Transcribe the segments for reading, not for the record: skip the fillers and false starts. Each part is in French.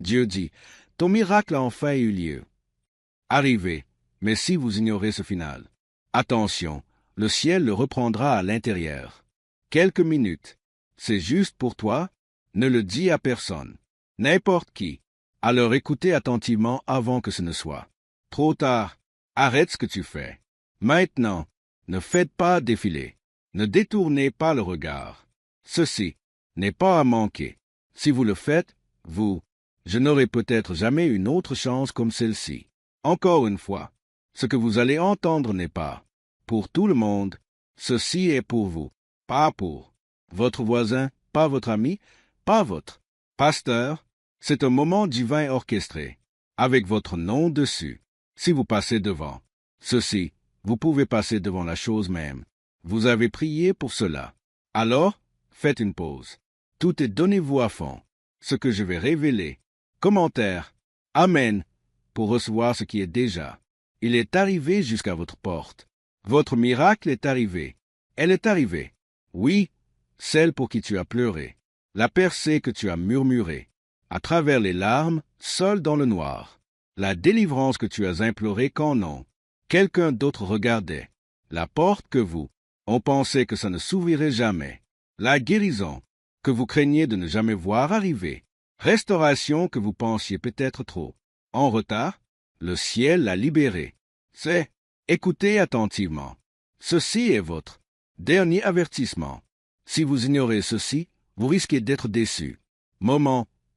Dieu dit, ton miracle a enfin eu lieu. Arrivez, mais si vous ignorez ce final, attention, le ciel le reprendra à l'intérieur. Quelques minutes, c'est juste pour toi, ne le dis à personne, n'importe qui. Alors écoutez attentivement avant que ce ne soit trop tard. Arrête ce que tu fais. Maintenant, ne faites pas défiler. Ne détournez pas le regard. Ceci n'est pas à manquer. Si vous le faites, je n'aurai peut-être jamais une autre chance comme celle-ci. Encore une fois, ce que vous allez entendre n'est pas pour tout le monde. Ceci est pour vous, pas pour votre voisin, pas votre ami, pas votre pasteur. C'est un moment divin orchestré, avec votre nom dessus. Si vous passez devant ceci, vous pouvez passer devant la chose même. Vous avez prié pour cela. Alors, faites une pause. Tout est donnez-vous à fond. Ce que je vais révéler. Commentaire. Amen. Pour recevoir ce qui est déjà. Il est arrivé jusqu'à votre porte. Votre miracle est arrivé. Elle est arrivée. Oui, celle pour qui tu as pleuré. La percée que tu as murmurée. À travers les larmes, seul dans le noir. La délivrance que tu as implorée quand non. Quelqu'un d'autre regardait. La porte que on pensait que ça ne s'ouvrirait jamais. La guérison que vous craignez de ne jamais voir arriver. Restauration que vous pensiez peut-être trop en retard. Le ciel l'a libéré. Écoutez attentivement. Ceci est votre dernier avertissement. Si vous ignorez ceci, vous risquez d'être déçu.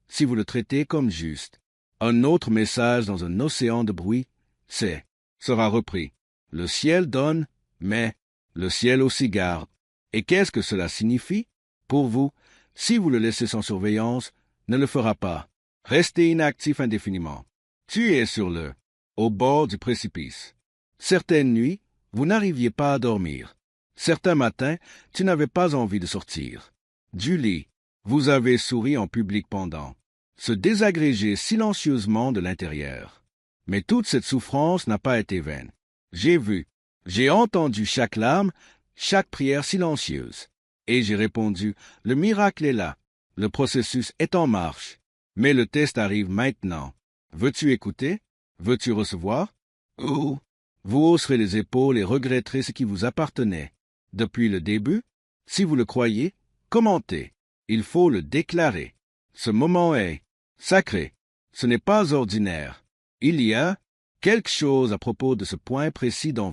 Si vous le traitez comme juste. Un autre message dans un océan de bruit, sera repris. Le ciel donne, mais le ciel aussi garde. Et qu'est-ce que cela signifie? Pour vous, si vous le laissez sans surveillance, ne le fera pas. Restez inactif indéfiniment. Tu es au bord du précipice. Certaines nuits, vous n'arriviez pas à dormir. Certains matins, tu n'avais pas envie de sortir du lit. Vous avez souri en public pendant se désagréger silencieusement de l'intérieur. Mais toute cette souffrance n'a pas été vaine. J'ai entendu chaque larme, chaque prière silencieuse. Et j'ai répondu, le miracle est là, le processus est en marche. Mais le test arrive maintenant. Veux-tu écouter? Veux-tu recevoir? Ou vous hausserez les épaules et regretterez ce qui vous appartenait depuis le début? Si vous le croyez, commentez. Il faut le déclarer. Ce moment est sacré. Ce n'est pas ordinaire. Il y a quelque chose à propos de ce point précis dans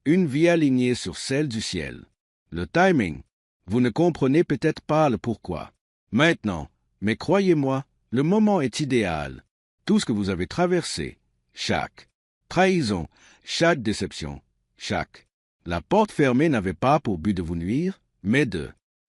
une vie alignée sur celle du ciel. Le timing. Vous ne comprenez peut-être pas le pourquoi. Maintenant, mais croyez-moi, le moment est idéal. Tout ce que vous avez traversé, chaque trahison, chaque déception, la porte fermée n'avait pas pour but de vous nuire, mais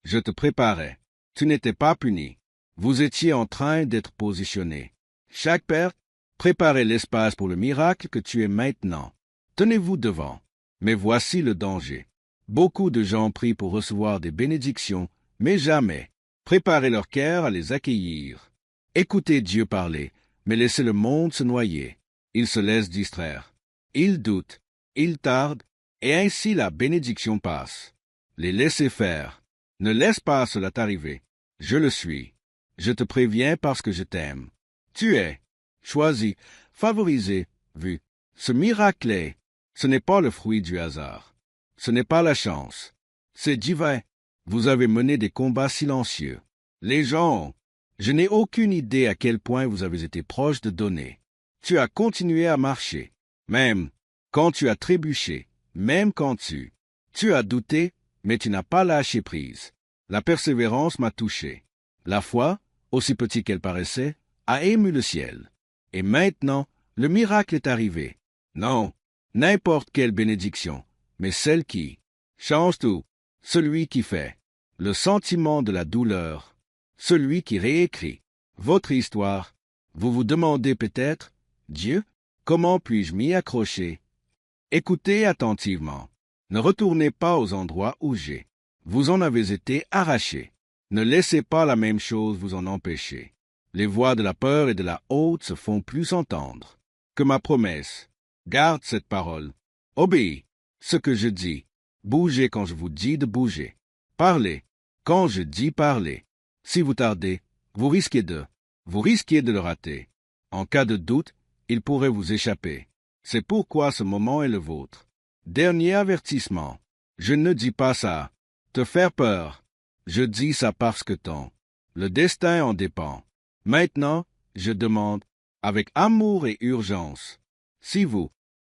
je te préparais. Tu n'étais pas puni. Vous étiez en train d'être positionné. Chaque perte préparait l'espace pour le miracle que tu es maintenant. Tenez-vous devant. Mais voici le danger. Beaucoup de gens prient pour recevoir des bénédictions, mais jamais préparer leur cœur à les accueillir. Écoutez Dieu parler, mais laissez le monde se noyer. Il se laisse distraire. Il doute, il tarde, et ainsi la bénédiction passe. Les laissez faire. Ne laisse pas cela t'arriver. Je le suis. Je te préviens parce que je t'aime. Tu es choisi, favorisé, vu. Ce miracle ce n'est pas le fruit du hasard. Ce n'est pas la chance. C'est divin. Vous avez mené des combats silencieux. Les gens, je n'ai aucune idée à quel point vous avez été proche de donner. Tu as continué à marcher, même quand tu as trébuché, même quand tu as douté, mais tu n'as pas lâché prise. La persévérance m'a touché. La foi, aussi petite qu'elle paraissait, a ému le ciel. Et maintenant, le miracle est arrivé. Non, n'importe quelle bénédiction, mais celle qui change tout, celui qui fait le sentiment de la douleur, celui qui réécrit votre histoire. Vous vous demandez peut-être, Dieu, comment puis-je m'y accrocher? Écoutez attentivement. Ne retournez pas aux endroits où vous en avez été arraché. Ne laissez pas la même chose vous en empêcher. Les voix de la peur et de la honte se font plus entendre que ma promesse. Garde cette parole. Obéis ce que je dis. Bougez quand je vous dis de bouger. Parlez quand je dis parler. Si vous tardez, vous risquez de vous risquiez de le rater. En cas de doute, il pourrait vous échapper. C'est pourquoi ce moment est le vôtre. Dernier avertissement. Je ne dis pas ça. Te faire peur. Je dis ça parce que le destin en dépend. Maintenant, je demande, avec amour et urgence,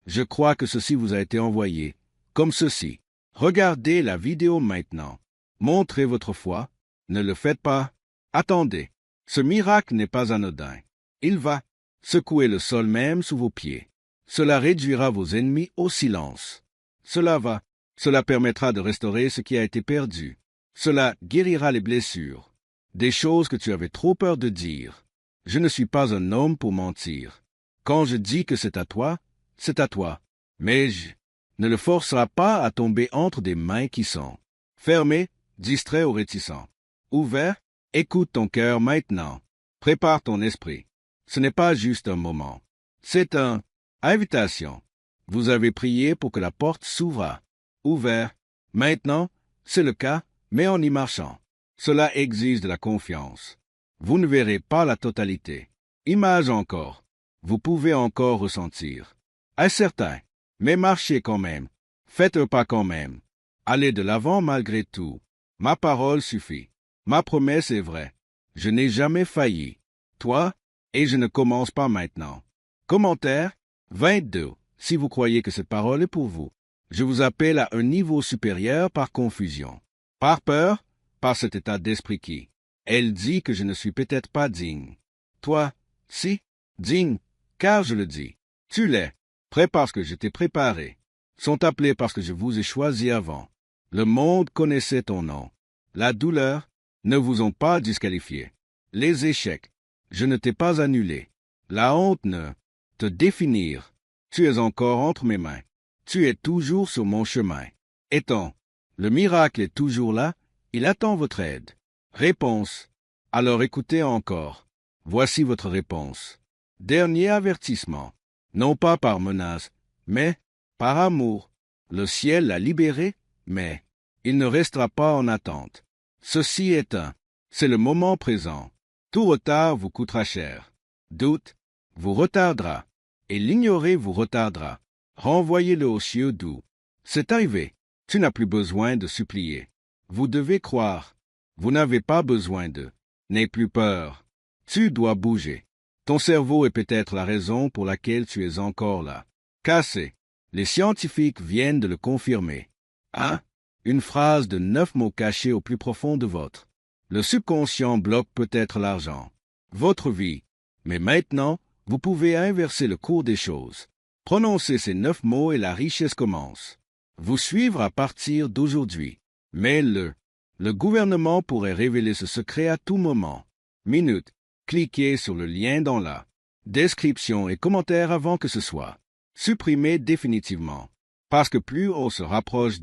je crois que ceci vous a été envoyé, comme ceci. Regardez la vidéo maintenant. Montrez votre foi. Ne le faites pas. Attendez. Ce miracle n'est pas anodin. Il va secouer le sol même sous vos pieds. Cela réduira vos ennemis au silence. Cela permettra de restaurer ce qui a été perdu. Cela guérira les blessures. Des choses que tu avais trop peur de dire. Je ne suis pas un homme pour mentir. Quand je dis que c'est à toi, mais je ne le forcera pas à tomber entre des mains qui sont fermées, distraits ou réticents. Ouvert, écoute ton cœur maintenant. Prépare ton esprit. Ce n'est pas juste un moment. C'est une invitation. Vous avez prié pour que la porte s'ouvre. Ouvert. Maintenant, c'est le cas, mais en y marchant. Cela exige de la confiance. Vous ne verrez pas la totalité. Image encore. Vous pouvez encore ressentir. Incertain, mais marchez quand même. Faites un pas quand même. Allez de l'avant malgré tout. Ma parole suffit. Ma promesse est vraie. Je n'ai jamais failli. Toi, et je ne commence pas maintenant. Commentaire 22. Si vous croyez que cette parole est pour vous, je vous appelle à un niveau supérieur par confusion. Par peur, par cet état d'esprit qui, elle dit que je ne suis peut-être pas digne. Toi, si, digne, car je le dis. Tu l'es, prêt parce que je t'ai préparé. Sont appelés parce que je vous ai choisi avant. Le monde connaissait ton nom. La douleur ne vous ont pas disqualifié. Les échecs, je ne t'ai pas annulé. La honte ne te définir. Tu es encore entre mes mains. Tu es toujours sur mon chemin. Étant, le miracle est toujours là, il attend votre aide. Réponse. Alors écoutez encore. Voici votre réponse. Dernier avertissement. Non pas par menace, mais par amour. Le ciel l'a libéré, mais il ne restera pas en attente. Ceci est c'est le moment présent. Tout retard vous coûtera cher. Doute vous retardera, et l'ignorer vous retardera. Renvoyez-le aux cieux doux. C'est arrivé. Tu n'as plus besoin de supplier. Vous devez croire. Vous n'avez pas besoin de. N'aie plus peur. Tu dois bouger. Ton cerveau est peut-être la raison pour laquelle tu es encore là. Cassé. Les scientifiques viennent de le confirmer. Une phrase de 9 mots cachés au plus profond de votre. Le subconscient bloque peut-être l'argent, votre vie. Mais maintenant, vous pouvez inverser le cours des choses. Prononcez ces 9 mots et la richesse commence. Vous suivre à partir d'aujourd'hui. Mais le gouvernement pourrait révéler ce secret à tout moment. Minute. Cliquez sur le lien dans la description et commentaire avant que ce soit supprimé définitivement. Parce que plus on se rapproche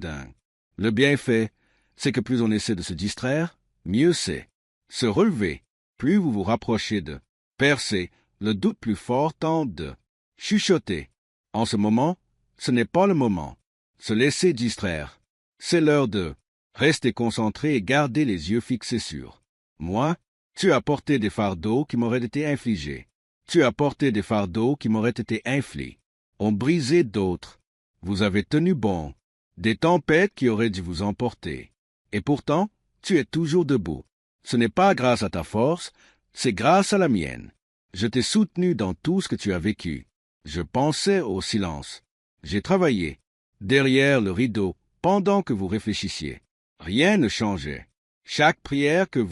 le bienfait, c'est que plus on essaie de se distraire, mieux c'est. Se relever, plus vous vous rapprochez de percer, le doute plus fort tente de chuchoter. En ce moment, ce n'est pas le moment. Se laisser distraire. C'est l'heure de rester concentré et garder les yeux fixés sur moi. Tu as porté des fardeaux qui m'auraient été infligés. Tu as porté des fardeaux qui m'auraient été infligés. On brisé d'autres. Vous avez tenu bon. Des tempêtes qui auraient dû vous emporter. Et pourtant, tu es toujours debout. Ce n'est pas grâce à ta force, c'est grâce à la mienne. Je t'ai soutenu dans tout ce que tu as vécu. Je pensais au silence. J'ai travaillé. Derrière le rideau, pendant que vous réfléchissiez. Rien ne changeait. Chaque prière que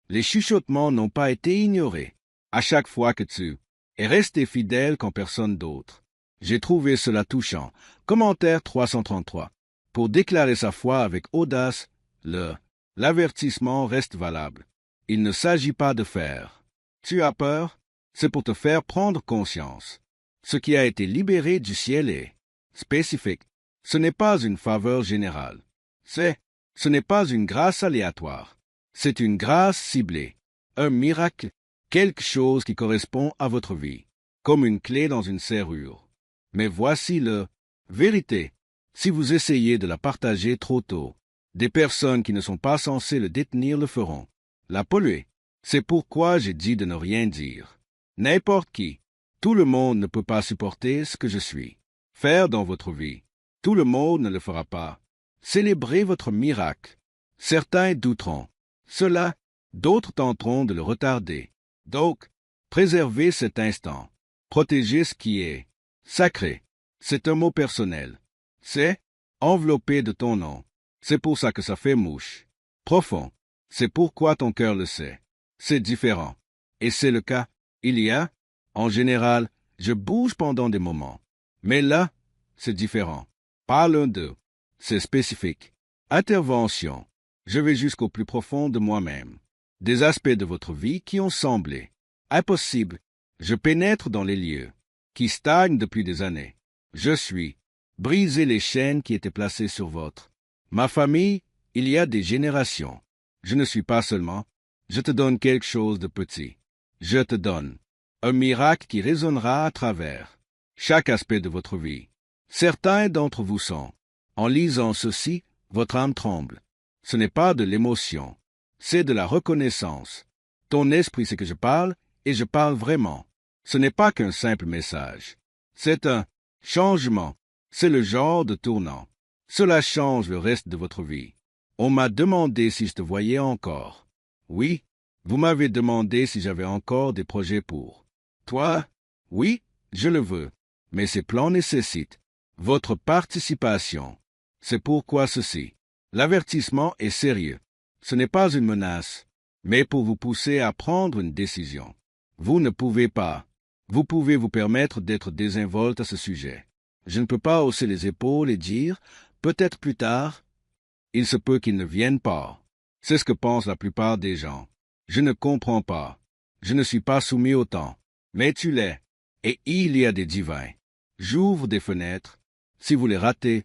les chuchotements n'ont pas été ignorés. À chaque fois que tu es resté fidèle quand personne d'autre. J'ai trouvé cela touchant. Commentaire 333. Pour déclarer sa foi avec audace, l'avertissement reste valable. Il ne s'agit pas de faire. Tu as peur? C'est pour te faire prendre conscience. Ce qui a été libéré du ciel est spécifique. Ce n'est pas une faveur générale. Ce n'est pas une grâce aléatoire. C'est une grâce ciblée. Un miracle, quelque chose qui correspond à votre vie, comme une clé dans une serrure. Mais voici vérité. Si vous essayez de la partager trop tôt, des personnes qui ne sont pas censées le détenir le feront. La polluer. C'est pourquoi j'ai dit de ne rien dire. N'importe qui, tout le monde ne peut pas supporter ce que je suis. Faire dans votre vie, tout le monde ne le fera pas. Célébrez votre miracle. Certains douteront. Cela, d'autres tenteront de le retarder. Donc, préservez cet instant. Protégez ce qui est sacré. C'est un mot personnel. C'est enveloppé de ton nom. C'est pour ça que ça fait mouche. Profond. C'est pourquoi ton cœur le sait. C'est différent. Et c'est le cas. Il y a, en général, je bouge pendant des moments. Mais là, c'est différent. Pas l'un d'eux. C'est spécifique. Intervention. Je vais jusqu'au plus profond de moi-même. Des aspects de votre vie qui ont semblé impossibles. Je pénètre dans les lieux qui stagnent depuis des années. Je suis. Brisez les chaînes qui étaient placées sur votre. Ma famille, il y a des générations. Je ne suis pas seulement. Je te donne quelque chose de petit. Je te donne un miracle qui résonnera à travers chaque aspect de votre vie. Certains d'entre vous sont. En lisant ceci, votre âme tremble. Ce n'est pas de l'émotion, c'est de la reconnaissance. Ton esprit sait que je parle, et je parle vraiment. Ce n'est pas qu'un simple message. C'est un changement. C'est le genre de tournant. Cela change le reste de votre vie. On m'a demandé si je te voyais encore. Oui, vous m'avez demandé si j'avais encore des projets pour toi. Oui, je le veux. Mais ces plans nécessitent votre participation. C'est pourquoi ceci. L'avertissement est sérieux. Ce n'est pas une menace, mais pour vous pousser à prendre une décision. Vous ne pouvez pas. Vous pouvez vous permettre d'être désinvolte à ce sujet. Je ne peux pas hausser les épaules et dire, peut-être plus tard, il se peut qu'ils ne viennent pas. C'est ce que pensent la plupart des gens. Je ne comprends pas. Je ne suis pas soumis au temps. Mais tu l'es. Et il y a des divins. J'ouvre des fenêtres. Si vous les ratez,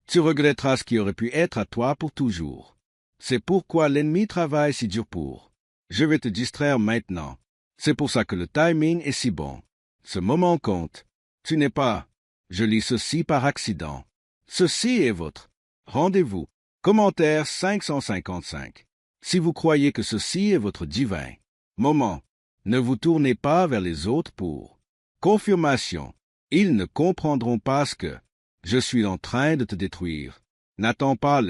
tu regretteras ce qui aurait pu être à toi pour toujours. C'est pourquoi l'ennemi travaille si dur pour. Je vais te distraire maintenant. C'est pour ça que le timing est si bon. Ce moment compte. Tu n'es pas. Je lis ceci par accident. Ceci est votre rendez-vous. Commentaire 555. Si vous croyez que ceci est votre divin moment, ne vous tournez pas vers les autres pour confirmation. Ils ne comprendront pas ce que je suis en train de te détruire. N'attends pas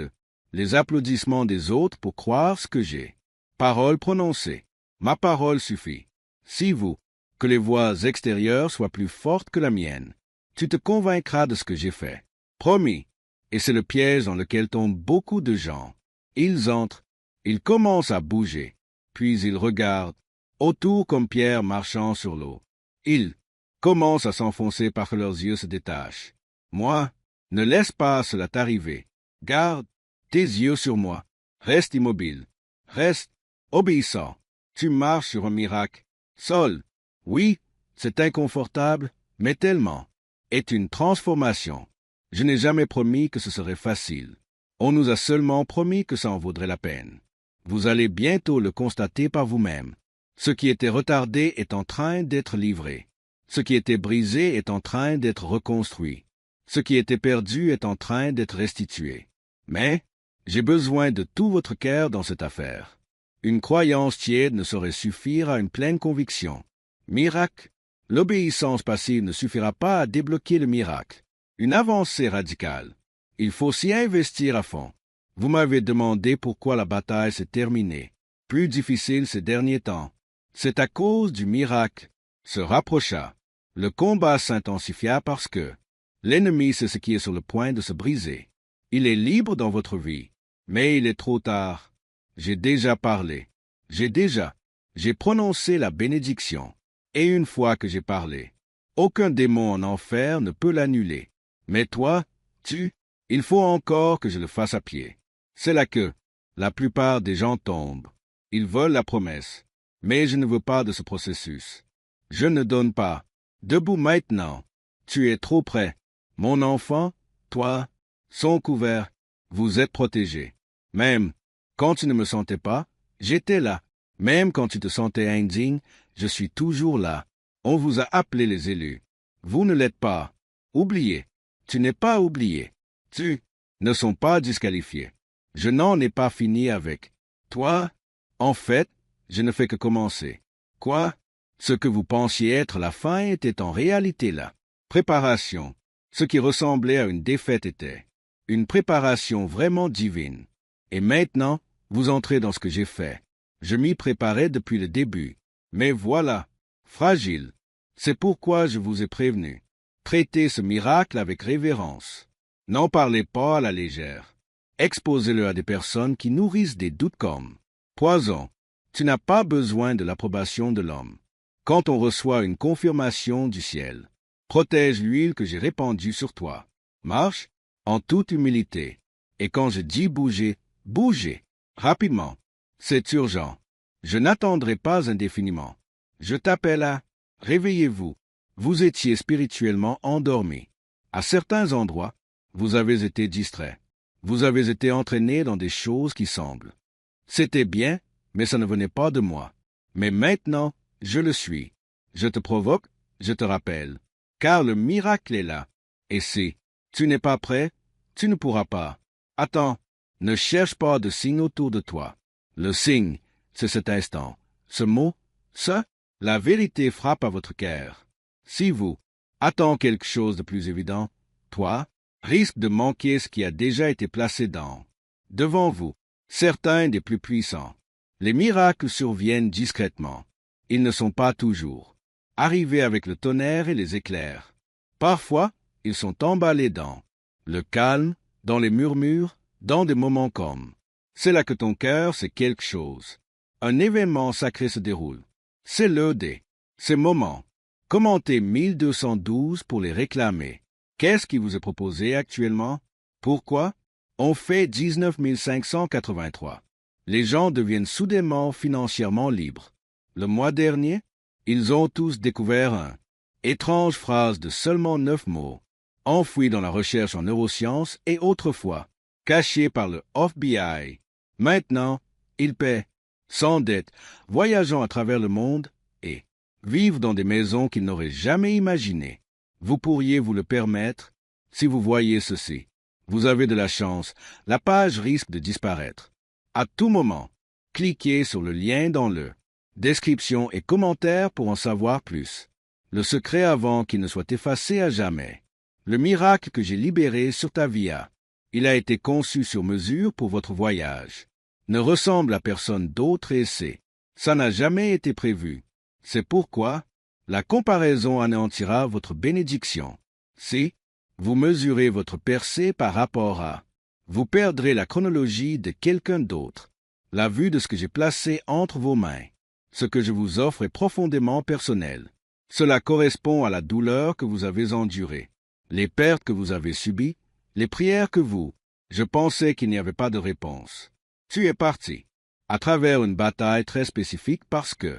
les applaudissements des autres pour croire ce que j'ai. Parole prononcée. Ma parole suffit. Si vous, que les voix extérieures soient plus fortes que la mienne, tu te convaincras de ce que j'ai fait. Promis. Et c'est le piège dans lequel tombent beaucoup de gens. Ils entrent, ils commencent à bouger, puis ils regardent autour comme Pierre marchant sur l'eau. Ils commencent à s'enfoncer parce que leurs yeux se détachent. Moi, ne laisse pas cela t'arriver. Garde tes yeux sur moi. Reste immobile. Reste obéissant. Tu marches sur un miracle. Sol. Oui, c'est inconfortable, mais tellement. Est une transformation. Je n'ai jamais promis que ce serait facile. On nous a seulement promis que ça en vaudrait la peine. Vous allez bientôt le constater par vous-même. Ce qui était retardé est en train d'être livré. Ce qui était brisé est en train d'être reconstruit. Ce qui était perdu est en train d'être restitué. Mais j'ai besoin de tout votre cœur dans cette affaire. Une croyance tiède ne saurait suffire à une pleine conviction. Miracle. L'obéissance passive ne suffira pas à débloquer le miracle. Une avancée radicale. Il faut s'y investir à fond. Vous m'avez demandé pourquoi la bataille s'est terminée. Plus difficile ces derniers temps. C'est à cause du miracle. Se rapprocha. Le combat s'intensifia parce que l'ennemi sait ce qui est sur le point de se briser. Il est libre dans votre vie, mais il est trop tard. J'ai déjà parlé. J'ai prononcé la bénédiction. Et une fois que j'ai parlé, aucun démon en enfer ne peut l'annuler. Mais toi, il faut encore que je le fasse à pied. C'est là que la plupart des gens tombent. Ils veulent la promesse, mais je ne veux pas de ce processus. Je ne donne pas. Debout maintenant. Tu es trop près. Mon enfant, toi, sont couverts. Vous êtes protégés. Même quand tu ne me sentais pas, j'étais là. Même quand tu te sentais indigne, je suis toujours là. On vous a appelés les élus. Vous ne l'êtes pas. Oubliez. Tu n'es pas oublié. Tu ne sont pas disqualifiés. Je n'en ai pas fini avec toi. En fait, je ne fais que commencer. Quoi? Ce que vous pensiez être la fin était en réalité la préparation. Ce qui ressemblait à une défaite était une préparation vraiment divine. Et maintenant, vous entrez dans ce que j'ai fait. Je m'y préparais depuis le début. Mais voilà, fragile. C'est pourquoi je vous ai prévenu. Traitez ce miracle avec révérence. N'en parlez pas à la légère. Exposez-le à des personnes qui nourrissent des doutes comme poison. Tu n'as pas besoin de l'approbation de l'homme. Quand on reçoit une confirmation du ciel, protège l'huile que j'ai répandue sur toi. Marche en toute humilité. Et quand je dis bouger, bougez rapidement. C'est urgent. Je n'attendrai pas indéfiniment. Je t'appelle à réveillez-vous. Vous étiez spirituellement endormi. À certains endroits, vous avez été distrait. Vous avez été entraîné dans des choses qui semblent. C'était bien, mais ça ne venait pas de moi. Mais maintenant, je le suis. Je te provoque, je te rappelle. Car le miracle est là. Et si tu n'es pas prêt, tu ne pourras pas. Attends, ne cherche pas de signe autour de toi. Le signe, c'est cet instant. Ce mot, ça, la vérité frappe à votre cœur. Si vous attendez quelque chose de plus évident, toi, risque de manquer ce qui a déjà été placé devant vous, certains des plus puissants. Les miracles surviennent discrètement. Ils ne sont pas toujours arrivés avec le tonnerre et les éclairs. Parfois, ils sont emballés dans le calme, dans les murmures, dans des moments comme c'est là que ton cœur sait quelque chose. Un événement sacré se déroule. C'est l'un de ces moments. Commentez 1212 pour les réclamer. Qu'est-ce qui vous est proposé actuellement? Pourquoi? On fait 19 583. Les gens deviennent soudainement financièrement libres. Le mois dernier, ils ont tous découvert un étrange phrase de seulement 9 mots, enfouie dans la recherche en neurosciences et autrefois cachée par le FBI. Maintenant, ils paient, sans dette, voyageant à travers le monde et vivent dans des maisons qu'ils n'auraient jamais imaginées. Vous pourriez vous le permettre si vous voyez ceci. Vous avez de la chance, la page risque de disparaître. À tout moment, cliquez sur le lien dans le description et commentaire pour en savoir plus. Le secret avant qu'il ne soit effacé à jamais. Le miracle que j'ai libéré sur ta via. Il a été conçu sur mesure pour votre voyage. Ne ressemble à personne d'autre et ça n'a jamais été prévu. C'est pourquoi la comparaison anéantira votre bénédiction. Si vous mesurez votre percée par rapport à, vous perdrez la chronologie de quelqu'un d'autre, la vue de ce que j'ai placé entre vos mains. Ce que je vous offre est profondément personnel. Cela correspond à la douleur que vous avez endurée, les pertes que vous avez subies, les prières que je pensais qu'il n'y avait pas de réponse. Tu es parti, à travers une bataille très spécifique parce que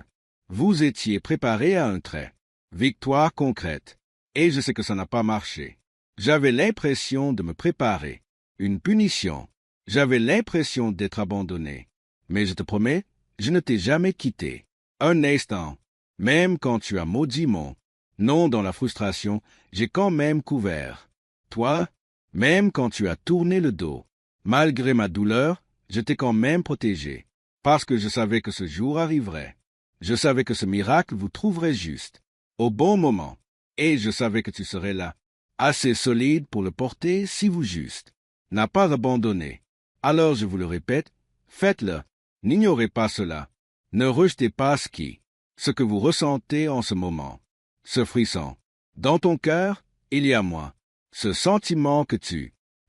vous étiez préparé à un trait, victoire concrète, et je sais que ça n'a pas marché. J'avais l'impression de me préparer, une punition. J'avais l'impression d'être abandonné. Mais je te promets, je ne t'ai jamais quitté. Un instant, même quand tu as maudit mon nom dans la frustration, j'ai quand même couvert. Toi, même quand tu as tourné le dos, malgré ma douleur, je t'ai quand même protégé, parce que je savais que ce jour arriverait. Je savais que ce miracle vous trouverait juste, au bon moment, et je savais que tu serais là, assez solide pour le porter si vous juste n'a pas abandonné. Alors je vous le répète, faites-le, n'ignorez pas cela, ne rejetez pas ce que vous ressentez en ce moment, ce frisson. Dans ton cœur, il y a moi, ce sentiment que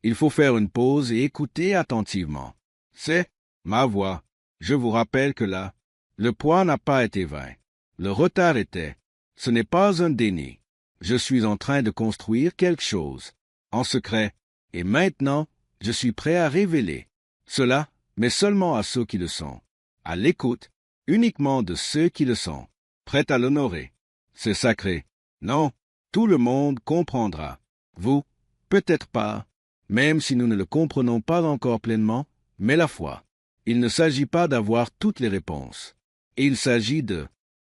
il faut faire une pause et écouter attentivement. C'est ma voix. Je vous rappelle que là, le poids n'a pas été vain. Le retard était. Ce n'est pas un déni. Je suis en train de construire quelque chose, en secret, et maintenant, je suis prêt à révéler cela, mais seulement à ceux qui le sont. À l'écoute, uniquement de ceux qui le sont, prêts à l'honorer. C'est sacré. Non, tout le monde comprendra. Vous, peut-être pas, même si nous ne le comprenons pas encore pleinement, mais la foi. Il ne s'agit pas d'avoir toutes les réponses. Il s'agit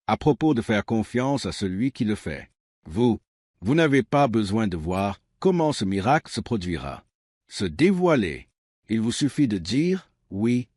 à propos de faire confiance à celui qui le fait. Vous n'avez pas besoin de voir comment ce miracle se produira. Se dévoiler. Il vous suffit de dire oui.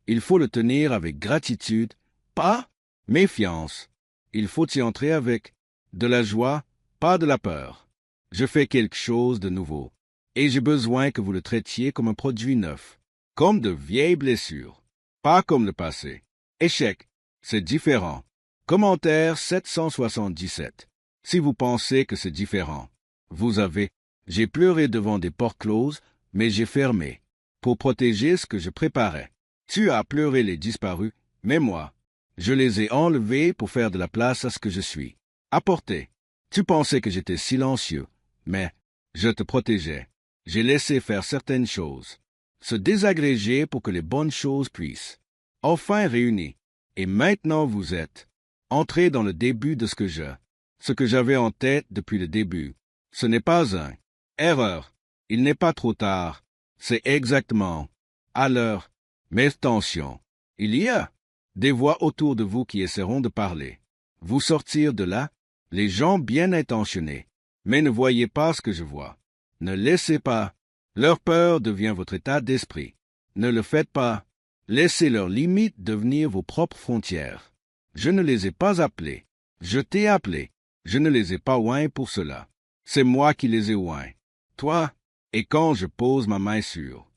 Il faut le tenir avec gratitude Pas méfiance. Il faut y entrer avec de la joie, pas de la peur. Je fais quelque chose de nouveau, et j'ai besoin que vous le traitiez comme un produit neuf, comme de vieilles blessures, pas comme le passé. Échec, c'est différent. Commentaire 777. Si vous pensez que c'est différent, vous avez. J'ai pleuré devant des portes closes, mais j'ai fermé, pour protéger ce que je préparais. Tu as pleuré les disparus, mais moi, je les ai enlevés pour faire de la place à ce que je suis. Apporté. Tu pensais que j'étais silencieux, mais je te protégeais. J'ai laissé faire certaines choses. Se désagréger pour que les bonnes choses puissent. Enfin réunis. Et maintenant vous êtes. Entrez dans le début de ce que j'avais en tête depuis le début. Ce n'est pas un erreur. Il n'est pas trop tard. C'est exactement à l'heure. Mais attention, il y a des voix autour de vous qui essaieront de parler. Vous sortir de là, les gens bien intentionnés, mais ne voyez pas ce que je vois. Ne laissez pas. Leur peur devient votre état d'esprit. Ne le faites pas. Laissez leurs limites devenir vos propres frontières. Je ne les ai pas appelés. Je t'ai appelé. Je ne les ai pas oints pour cela. C'est moi qui les ai oints. Toi, et quand je pose ma main sur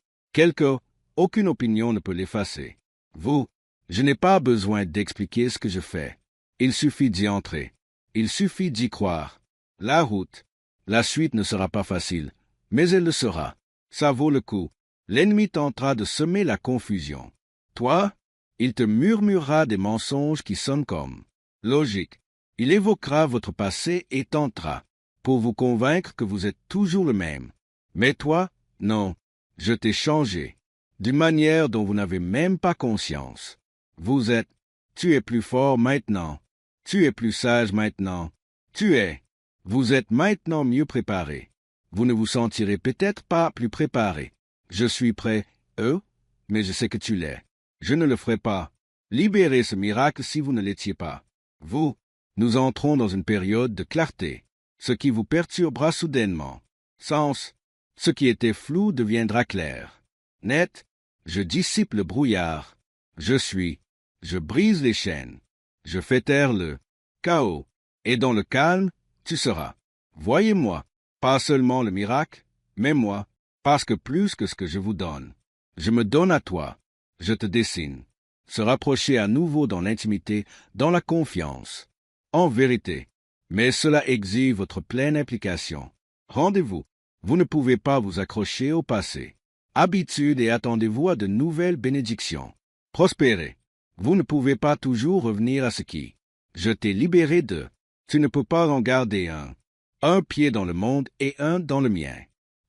aucune opinion ne peut l'effacer. Vous, je n'ai pas besoin d'expliquer ce que je fais. Il suffit d'y entrer. Il suffit d'y croire. La route, la suite ne sera pas facile, mais elle le sera. Ça vaut le coup. L'ennemi tentera de semer la confusion. Toi, il te murmurera des mensonges qui sonnent comme logique. Il évoquera votre passé et tentera, pour vous convaincre que vous êtes toujours le même. Mais toi, non, je t'ai changé, d'une manière dont vous n'avez même pas conscience. Tu es plus fort maintenant, tu es plus sage maintenant, vous êtes maintenant mieux préparé. Vous ne vous sentirez peut-être pas plus préparé. Je suis prêt, mais je sais que tu l'es. Je ne le ferai pas. Libérez ce miracle si vous ne l'étiez pas. Nous entrons dans une période de clarté. Ce qui vous perturbera soudainement. Ce qui était flou deviendra clair. Net, je dissipe le brouillard. Je brise les chaînes. Je fais taire le chaos. Et dans le calme, tu seras. Voyez-moi, pas seulement le miracle, mais moi, parce que plus que ce que je vous donne. Je me donne à toi. Je te dessine. Se rapprocher à nouveau dans l'intimité, dans la confiance. En vérité. Mais cela exige votre pleine implication. Rendez-vous. Vous ne pouvez pas vous accrocher au passé. Habitude et attendez-vous à de nouvelles bénédictions. Prospérez. Vous ne pouvez pas toujours revenir à ce qui. Je t'ai libéré de. Tu ne peux pas en garder un. Un pied dans le monde et un dans le mien.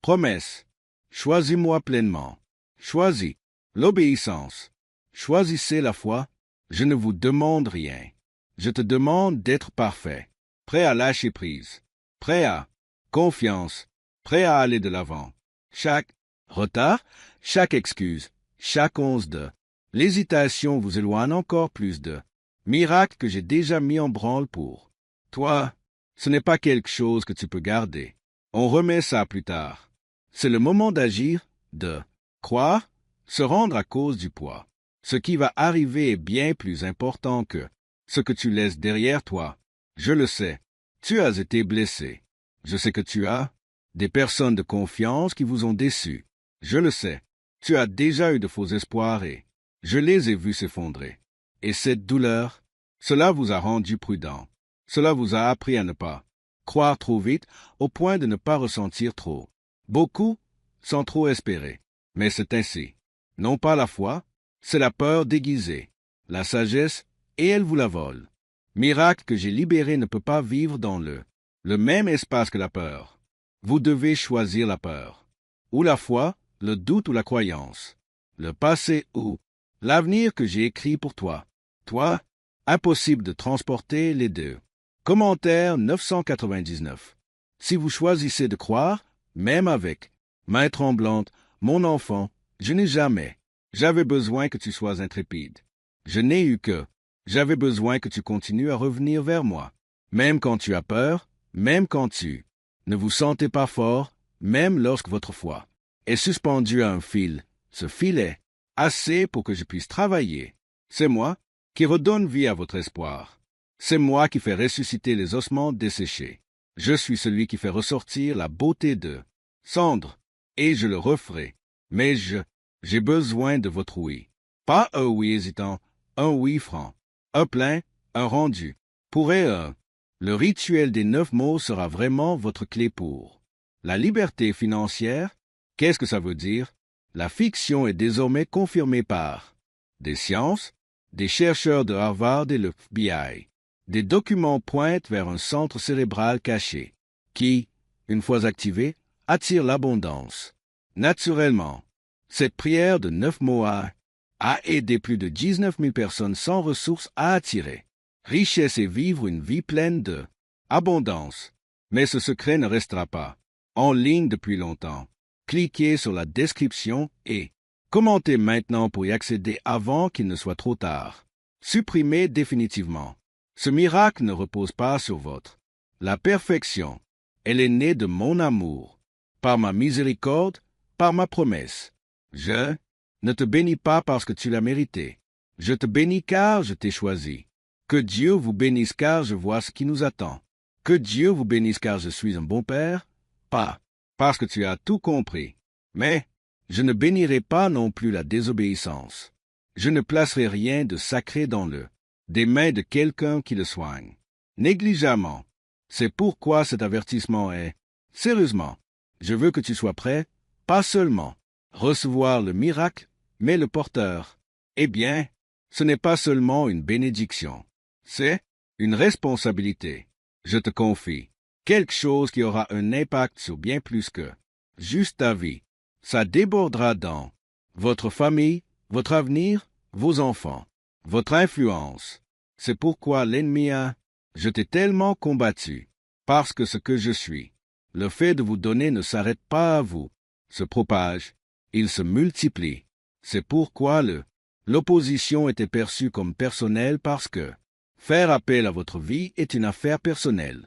Promesse. Choisis-moi pleinement. Choisis l'obéissance. Choisissez la foi. Je ne vous demande rien. Je te demande d'être parfait. Prêt à lâcher prise. Prêt à confiance. Prêt à aller de l'avant. Chaque retard, chaque excuse, chaque once de l'hésitation vous éloigne encore plus de miracles que j'ai déjà mis en branle pour toi. Ce n'est pas quelque chose que tu peux garder. On remet ça plus tard. C'est le moment d'agir, de croire, se rendre à cause du poids. Ce qui va arriver est bien plus important que ce que tu laisses derrière toi. Je le sais. Tu as été blessé. Je sais que tu as des personnes de confiance qui vous ont déçu. Je le sais. Tu as déjà eu de faux espoirs et je les ai vus s'effondrer. Et cette douleur, cela vous a rendu prudent. Cela vous a appris à ne pas croire trop vite au point de ne pas ressentir trop. Beaucoup sans trop espérer. Mais c'est ainsi. Non pas la foi, c'est la peur déguisée, la sagesse, et elle vous la vole. Miracle que j'ai libéré ne peut pas vivre dans le même espace que la peur. Vous devez choisir la peur, ou la foi, le doute ou la croyance, le passé ou l'avenir que j'ai écrit pour toi. Toi, impossible de transporter les deux. Commentaire 999. Si vous choisissez de croire, même avec main tremblante, mon enfant, je n'ai jamais. J'avais besoin que tu sois intrépide. Je n'ai eu que. J'avais besoin que tu continues à revenir vers moi. Même quand tu as peur, même quand tu ne vous sentez pas fort, même lorsque votre foi est suspendue à un fil. Ce fil est assez pour que je puisse travailler. C'est moi. qui redonne vie à votre espoir. C'est moi qui fais ressusciter les ossements desséchés. Je suis celui qui fait ressortir la beauté de cendre, et je le referai. Mais j'ai besoin de votre oui. Pas un oui hésitant, un oui franc. Un plein, un rendu. Pourrait Le rituel des 9 mots sera vraiment votre clé pour la liberté financière. Qu'est-ce que ça veut dire? La fiction est désormais confirmée par des sciences, des chercheurs de Harvard et le FBI. Des documents pointent vers un centre cérébral caché, qui, une fois activé, attire l'abondance. Naturellement, cette prière de 9 mots a aidé plus de 19 000 personnes sans ressources à attirer richesse et vivre une vie pleine de abondance. Mais ce secret ne restera pas en ligne depuis longtemps. Cliquez sur la description et commentez maintenant pour y accéder avant qu'il ne soit trop tard. Supprimez définitivement. Ce miracle ne repose pas sur la perfection. Elle est née de mon amour, par ma miséricorde, par ma promesse. Je ne te bénis pas parce que tu l'as mérité. Je te bénis car je t'ai choisi. Que Dieu vous bénisse car je vois ce qui nous attend. Que Dieu vous bénisse car je suis un bon père, pas parce que tu as tout compris. Mais je ne bénirai pas non plus la désobéissance. Je ne placerai rien de sacré dans des mains de quelqu'un qui le soigne négligemment. C'est pourquoi cet avertissement est, sérieusement, je veux que tu sois prêt, pas seulement recevoir le miracle, mais le porteur. Eh bien, ce n'est pas seulement une bénédiction, c'est une responsabilité. Je te confie quelque chose qui aura un impact sur bien plus que juste ta vie. Ça débordera dans votre famille, votre avenir, vos enfants, votre influence. C'est pourquoi l'ennemi je t'ai tellement combattu, parce que ce que je suis, le fait de vous donner ne s'arrête pas à vous, se propage, il se multiplie. C'est pourquoi l'opposition était perçue comme personnelle parce que faire appel à votre vie est une affaire personnelle.